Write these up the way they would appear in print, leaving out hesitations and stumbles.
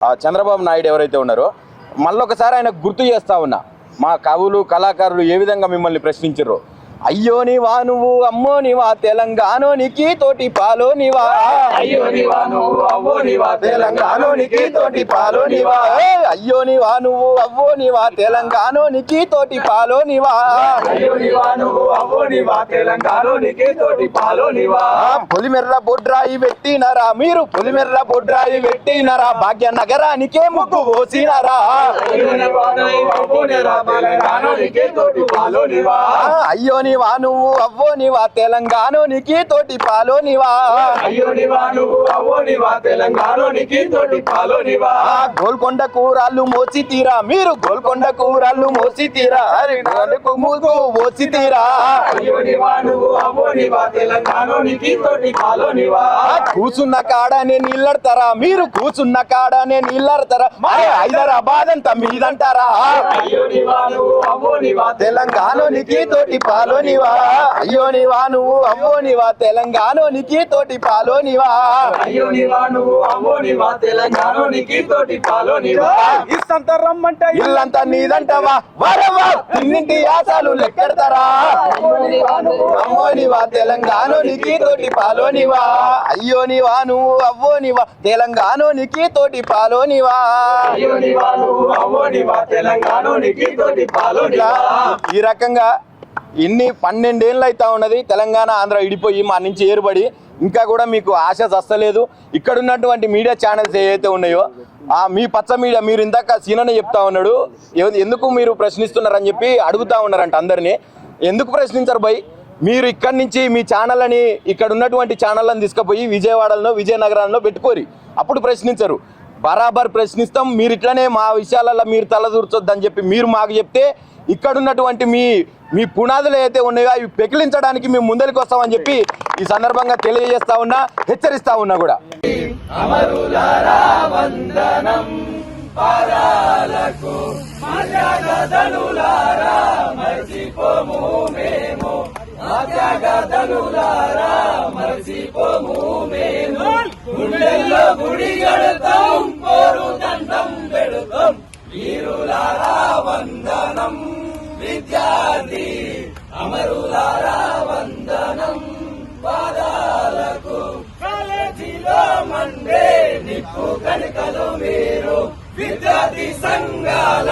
చంద్రబాబు నాయుడు ఎవరైతే ఉన్నారో మళ్ళొకసారి ఆయన గుర్తు చేస్తా ఉన్నా, మా కవులు కళాకారులు ఏ విధంగా మిమ్మల్ని ప్రశ్నించారో. అయ్యో నీవా నువ్వు అమ్మో నీవా తెలంగాణోనికి తోటి పాలో నీవా, అయ్యో నీవా నువ్వు అవ్వో నీవా తెలంగాణోనికి తోటి పాలో నీవా, అయ్యో నీవా నువ్వు అవ్వో నీవా తెలంగాణోనికి తోటి పాలో నీవా, అయ్యో నీవా నువ్వు అవ్వో నీవా తెలంగాణోనికి తోటి పాలో నీవా. పొలిమెర్ర బొడ్రాయి పెట్టినరా మీరు, పొలిమెర్ర బొడ్రాయి పెట్టినరా, భాగ్య నగరానికే ముగ్గు పోసినరా, అయ్యో నీవా నువ్వు అవ్వో నీవా తెలంగాణోనికి తోటి పాలో నీవా, అయ్యో నీవా నువ్వు అవ్వో నీవా తెలంగాణోనికి తోటి పాలో నీవా, అయ్యో నీవా నువ్వు అవ్వో నీవా తెలంగాణోనికి తోటి పాలో నీవా. గోల్కొండ కూరాళ్ళు మోసి తీరా మీరు, గోల్కొండ కూరాళ్ళు మోసి తీరా, ముగ్గు మోసి తీరా, అయ్యో నీవా నువ్వు అవ్వో నీవా తెలంగాణోనికి తోటి పాలో నీవా. కూసున్న కాడనే నీళ్ళడతారా మీరు, కూసున్న కాడనే నీళ్ళడతారా, హైదరాబాద్ అంతా మీదంటారా, అయ్యో నీవా నువ్వు అవ్వో నీవా తెలంగాణోనికి తోటి పాలో నీవా, అయ్యో నీవా నువ్వు అవ్వో నీవా తెలంగాణోనికి తోటి పాలో నీవా, అయ్యో నీవా నువ్వు అవ్వో నీవా తెలంగాణోనికి తోటి పాలో నీవా. ఇస్తంతా రమ్మంటే ఇల్లంతా నీదంటవా, వరవా తిన్నింటి యాసాలు లెక్కెడతారా, అమ్మో నీవా తెలంగాణోనికి తోటి పాలో నీవా, అయ్యో నీవా నువ్వు అవ్వో నీవా తెలంగాణోనికి తోటి పాలో నీవా, అయ్యో నీవా నువ్వు అవ్వో నీవా తెలంగాణోనికి తోటి పాలో నీవా. ఈ రకంగా ఇన్ని 12 ఏళ్ళు అవుతా ఉన్నది తెలంగాణ ఆంధ్ర ఇడిపోయి మా నుంచి ఏర్పడి, ఇంకా కూడా మీకు ఆశ చస్తలేదు. ఇక్కడ ఉన్నటువంటి మీడియా ఛానల్స్ ఏవైతే ఉన్నాయో మీ పచ్చ మీడియా, మీరు ఇందాక సీననే చెప్తా ఉన్నాడు, ఎందుకు మీరు ప్రశ్నిస్తున్నారని చెప్పి అడుగుతా ఉన్నారంట అందరినీ. ఎందుకు ప్రశ్నించారు భయ్? మీరు ఇక్కడి నుంచి మీ ఛానల్ అని ఇక్కడ ఉన్నటువంటి ఛానళ్ళని తీసుకుపోయి విజయవాడలో విజయనగరంలో పెట్టుకోరి, అప్పుడు ప్రశ్నించరు. బరాబర్ ప్రశ్నిస్తాం, మీరు ఇట్లనే మా విషయాలలో మీరు తలదూర్చొద్దని చెప్పి మీరు మాకు చెప్తే ఇక్కడ ఉన్నటువంటి మీ పునాదులు ఏదైతే ఉన్నాయో అవి పెకిలించడానికి మేము ముందరికి వస్తామని చెప్పి ఈ సందర్భంగా తెలియజేస్తా ఉన్నా, హెచ్చరిస్తా ఉన్నా కూడా. అమరులారా వందనం పాదాలకు, త్యాగధనులారా మర్చిపోము మేము, త్యాగధనులారా మర్చిపోము మేము, గుండెల్లో గుడి గడతాం పోరు దండం పెడతాం, వీరులారా వందనం విద్యార్థి అమరులారా వందనం పాదాలకు, కాలేజీలో మండే నిప్పు కణికలు మీరు, విద్యార్థి సంఘాల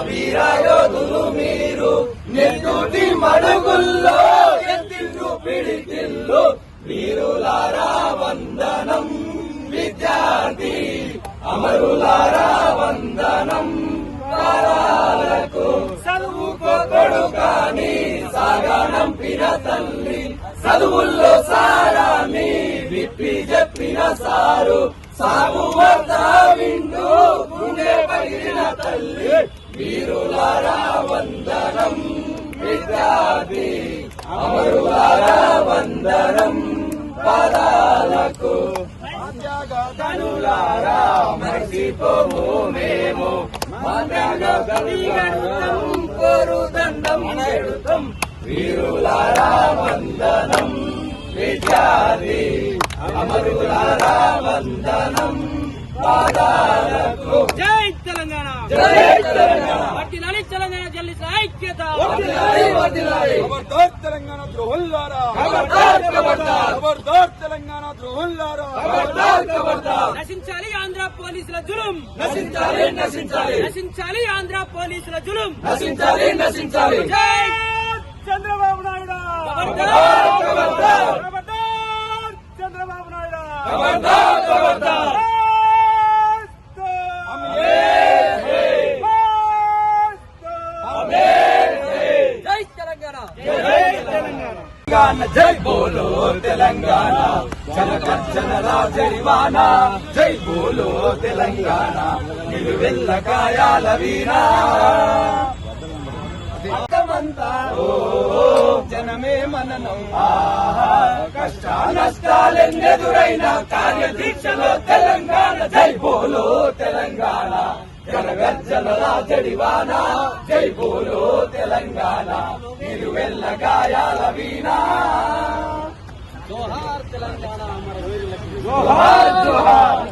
వీరయోధులు మీరు, నెత్తుటి మడుగుల్లో ఎత్తిల్లు పిడికిల్లు, వీరులారా వందనం విద్యార్థి అమరులారా వందనం పాదాలకు, చదువుకోడు కాని సాగనంపిన తల్లి, చదువుల్లో సారాన్ని విప్పి చెప్పిన సారు, సాగు వార్త వింటూ గుండె పగిలిన తల్లి, వీరులారా వందనం విద్యార్థి అమరులారా వందనం పాదాలకు, త్యాగధనులారా మర్చిపోము మేము, కోరు దండం పెడతాం, వీరులారా వందనం విద్యార్థి అమరులారా వందనం పాదాలకు. జై తెలంగాణ, జై తెలంగాణ, వర్ధిల్లాలి తెలంగాణ జల్లిస్ ఐక్యత, వర్ధిల్లాలి వర్ధిల్లాలి, ఖబర్దార్ తెలంగాణ ద్రోహులారా, ఖబర్దార్ ఖబర్దార్, ఖబర్దార్ తెలంగాణ ద్రోహులారా, ఖబర్దార్ ఖబర్దార్, నశించాలి ఆంధ్ర పోలీసుల జులుం, నశించాలి నశించాలి, నశించాలి ఆంధ్ర పోలీసుల జులుం, నశించాలి నశించాలి. జై చంద్రబాబు నాయుడు, ఖబర్దార్ ఖబర్దార్, ఖబర్దార్ చంద్రబాబు నాయుడు, ఖబర్దార్ ఖబర్దార్. జై తెలంగాణ, జై బోలో తెలంగాణ, జనగర్జనల జరివానా, జై బోలో తెలంగాణ, నిలువెల్ల కాయాల వీరా, జనమే మననం, కష్ట నష్టాలెన్నెదురైన కార్యదీక్షలో తెలంగాణ, జై బోలో తెలంగాణ, జనగర్జనల జడివానా, జై బోలో తెలంగాణ, నిలువెల్ల గాయాల వీణా. జోహార్ తెలంగాణ, జోహార్ జోహార్.